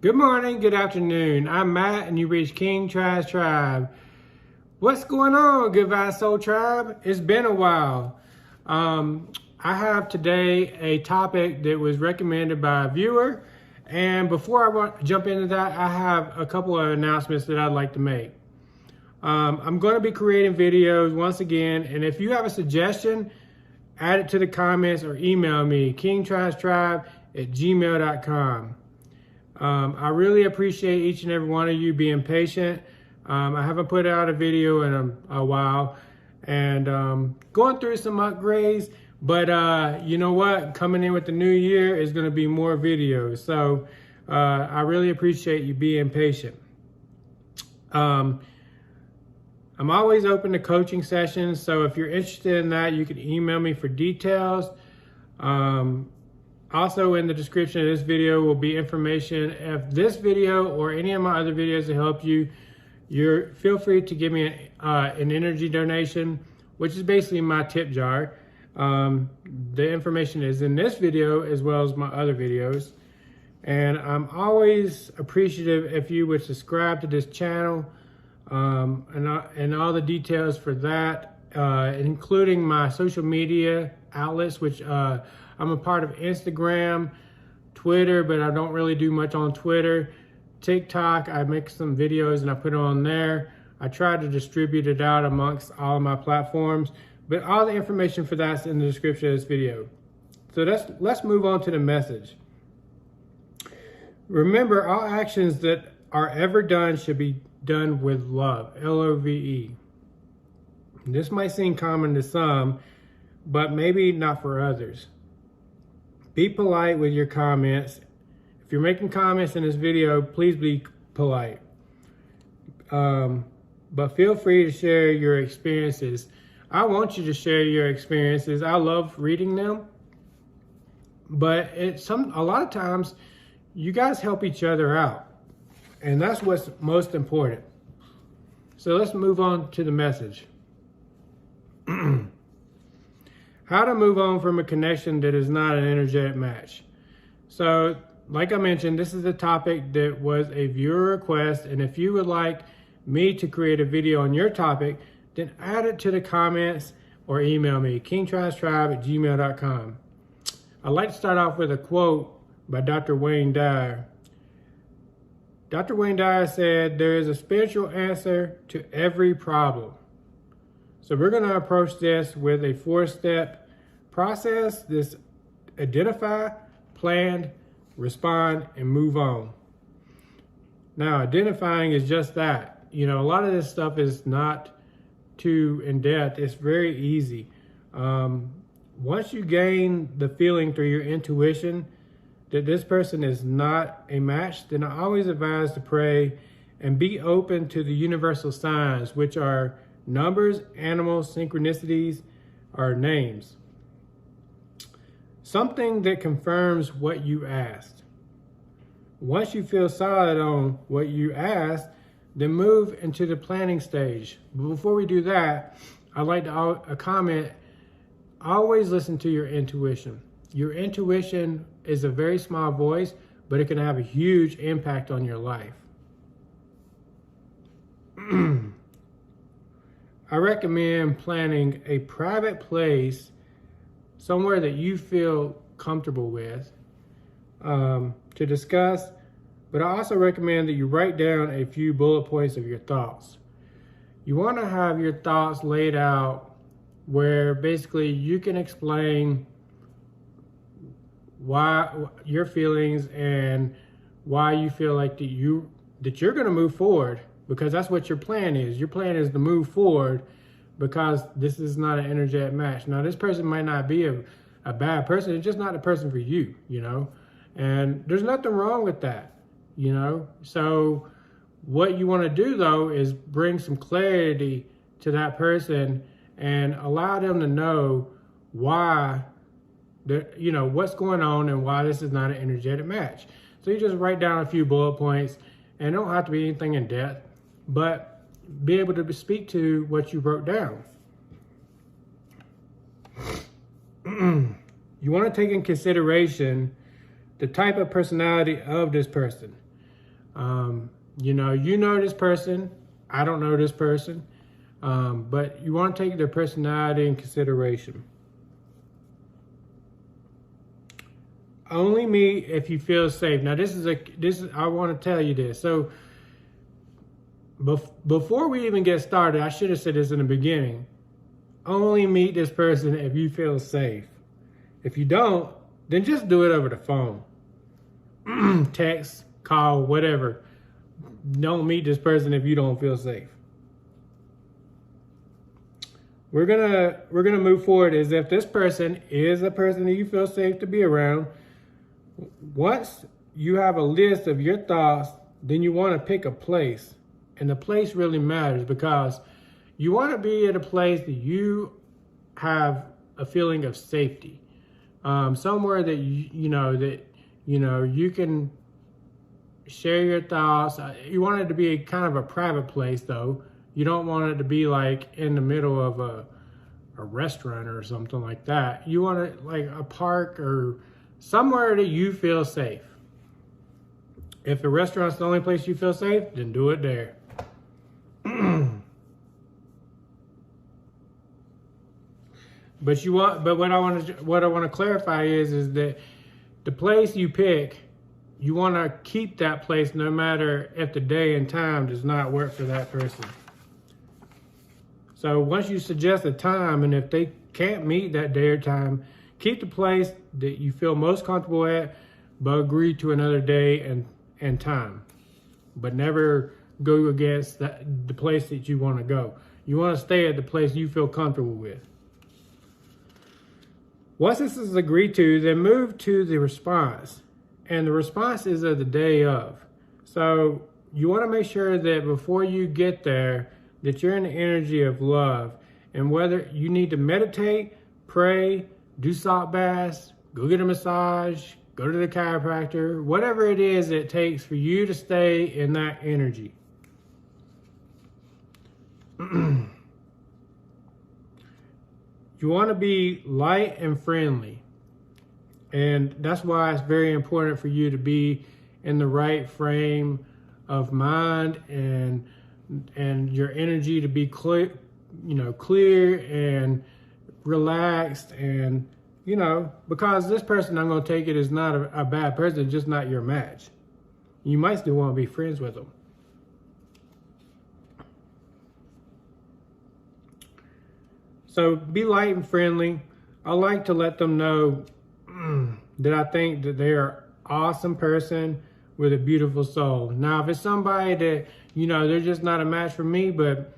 Good morning, good afternoon. I'm Matt and you reach King Tridents Tribe. What's going on, Good Vibes Soul Tribe? It's been a while. I have today a topic that was recommended by a viewer. And before I jump into that, I have a couple of announcements that I'd like to make. I'm going to be creating videos once again. And if you have a suggestion, add it to the comments or email me, kingtridentstribe@gmail.com. I really appreciate each and every one of you being patient. I haven't put out a video in a while and going through some upgrades, but you know what? Coming in with the new year is going to be more videos. So I really appreciate you being patient. I'm always open to coaching sessions. So if you're interested in that, you can email me for details. Also in the description of this video will be information. If this video or any of my other videos will help you, feel free to give me an energy donation, which is basically my tip jar. The information is in this video as well as my other videos. And I'm always appreciative if you would subscribe to this channel and all the details for that, including my social media outlets, which I'm a part of Instagram, Twitter, but I don't really do much on Twitter. TikTok, I make some videos and I put it on there. I try to distribute it out amongst all of my platforms, but all the information for that's in the description of this video. So let's move on to the message. Remember, all actions that are ever done should be done with love, L-O-V-E. This might seem common to some, but maybe not for others. Be polite with your comments. If you're making comments in this video, please be polite. But feel free to share your experiences. I want you to share your experiences. I love reading them. But a lot of times, you guys help each other out. And that's what's most important. So let's move on to the message. How to move on from a connection that is not an energetic match. So, like I mentioned, this is a topic that was a viewer request, and if you would like me to create a video on your topic, then add it to the comments or email me, kingtridentstribe@gmail.com. I'd like to start off with a quote by Dr. Wayne Dyer. Dr. Wayne Dyer said, "There is a spiritual answer to every problem." So we're going to approach this with a 4-step process. This: identify, plan, respond, and move on. Now, identifying is just that. You know, a lot of this stuff is not too in-depth. It's very easy. Once you gain the feeling through your intuition that this person is not a match, then I always advise to pray and be open to the universal signs, which are numbers, animals, synchronicities, or names. Something that confirms what you asked. Once you feel solid on what you asked, then move into the planning stage. But before we do that, I'd like to comment, always listen to your intuition. Your intuition is a very small voice, but it can have a huge impact on your life. I recommend planning a private place, somewhere that you feel comfortable with, to discuss. But I also recommend that you write down a few bullet points of your thoughts. You want to have your thoughts laid out where basically you can explain why your feelings and why you feel like that you're going to move forward. Because that's what your plan is. Your plan is to move forward because this is not an energetic match. Now, this person might not be a bad person. It's just not a person for you, you know. And there's nothing wrong with that, you know. So what you want to do, though, is bring some clarity to that person and allow them to know why, you know, what's going on and why this is not an energetic match. So you just write down a few bullet points, and it don't have to be anything in depth, but be able to speak to what you wrote down. You want to take in consideration the type of personality of this person. You know this person. I don't know this person. But you want to take their personality in consideration. Only meet if you feel safe. Now, I want to tell you this. So, before we even get started, I should have said this in the beginning. Only meet this person if you feel safe. If you don't, then just do it over the phone. Text, call, whatever. Don't meet this person if you don't feel safe. We're gonna move forward as if this person is a person that you feel safe to be around. Once you have a list of your thoughts, then you want to pick a place. And the place really matters because you want to be at a place that you have a feeling of safety. Somewhere that you can share your thoughts. You want it to be kind of a private place though. You don't want it to be like in the middle of a restaurant or something like that. You want it like a park or somewhere that you feel safe. If the restaurant's the only place you feel safe, then do it there. But what I want to clarify is that the place you pick, you want to keep that place no matter if the day and time does not work for that person. So once you suggest a time, and if they can't meet that day or time, keep the place that you feel most comfortable at, but agree to another day and time. But never go against the place that you want to go. You want to stay at the place you feel comfortable with. Once this is agreed to, then move to the response. And the response is of the day of. So you want to make sure that before you get there, that you're in the energy of love. And whether you need to meditate, pray, do salt baths, go get a massage, go to the chiropractor, whatever it is it takes for you to stay in that energy. You want to be light and friendly. And that's why it's very important for you to be in the right frame of mind and your energy to be clear, clear and relaxed, and because this person, I'm going to take it, is not a bad person, just not your match. You might still want to be friends with them. So be light and friendly. I like to let them know that I think that they're an awesome person with a beautiful soul. Now, if it's somebody that, they're just not a match for me, but,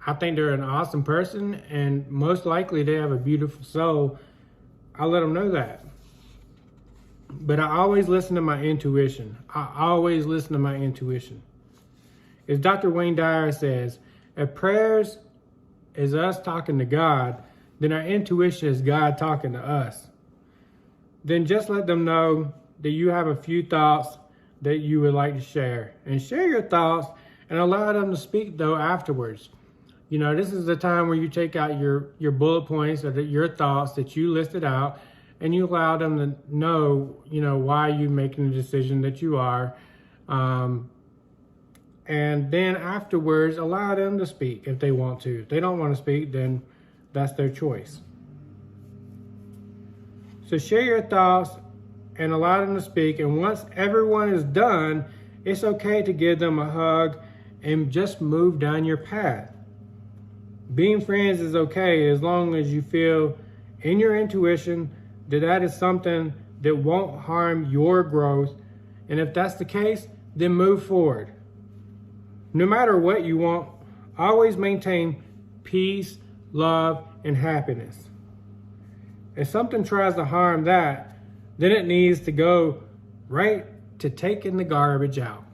I think they're an awesome person and most likely they have a beautiful soul, I'll let them know that. But I always listen to my intuition. As Dr. Wayne Dyer says, if prayers is us talking to God, then our intuition is God talking to us. Then just let them know that you have a few thoughts that you would like to share. And share your thoughts and allow them to speak though afterwards. This is the time where you take out your bullet points or your thoughts that you listed out, and you allow them to know, why you're making the decision that you are. And then afterwards, allow them to speak if they want to. If they don't want to speak, then that's their choice. So share your thoughts and allow them to speak. And once everyone is done, it's okay to give them a hug and just move down your path. Being friends is okay as long as you feel in your intuition that is something that won't harm your growth. And if that's the case, then move forward. No matter what you want, always maintain peace, love, and happiness. If something tries to harm that, then it needs to go right to taking the garbage out.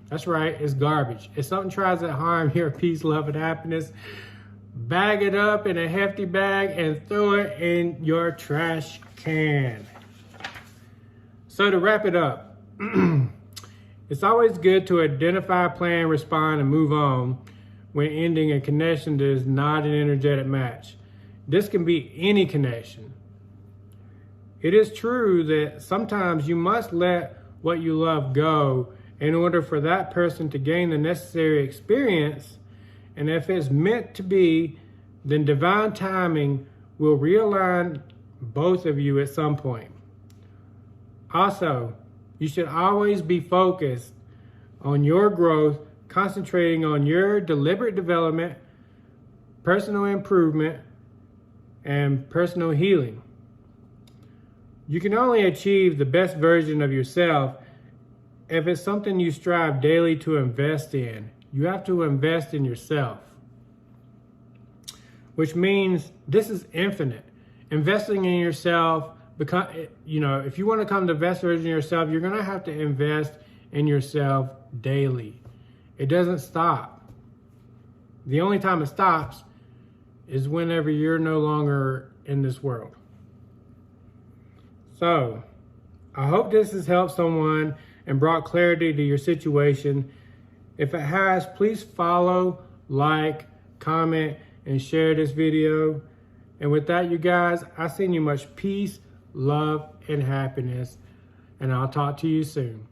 That's right, it's garbage. If something tries to harm your peace, love, and happiness, bag it up in a hefty bag and throw it in your trash can. So to wrap it up, it's always good to identify, plan, respond, and move on when ending a connection that is not an energetic match. This can be any connection. It is true that sometimes you must let what you love go in order for that person to gain the necessary experience. And if it's meant to be, then divine timing will realign both of you at some point. Also, you should always be focused on your growth, concentrating on your deliberate development, personal improvement, and personal healing. You can only achieve the best version of yourself if it's something you strive daily to invest in. You have to invest in yourself, which means this is infinite. Investing in yourself, if you want to become the best version of yourself, you're going to have to invest in yourself daily. It doesn't stop. The only time it stops is whenever you're no longer in this world. So, I hope this has helped someone and brought clarity to your situation. If it has, please follow, like, comment, and share this video. And with that, you guys, I send you much peace, love, and happiness. And I'll talk to you soon.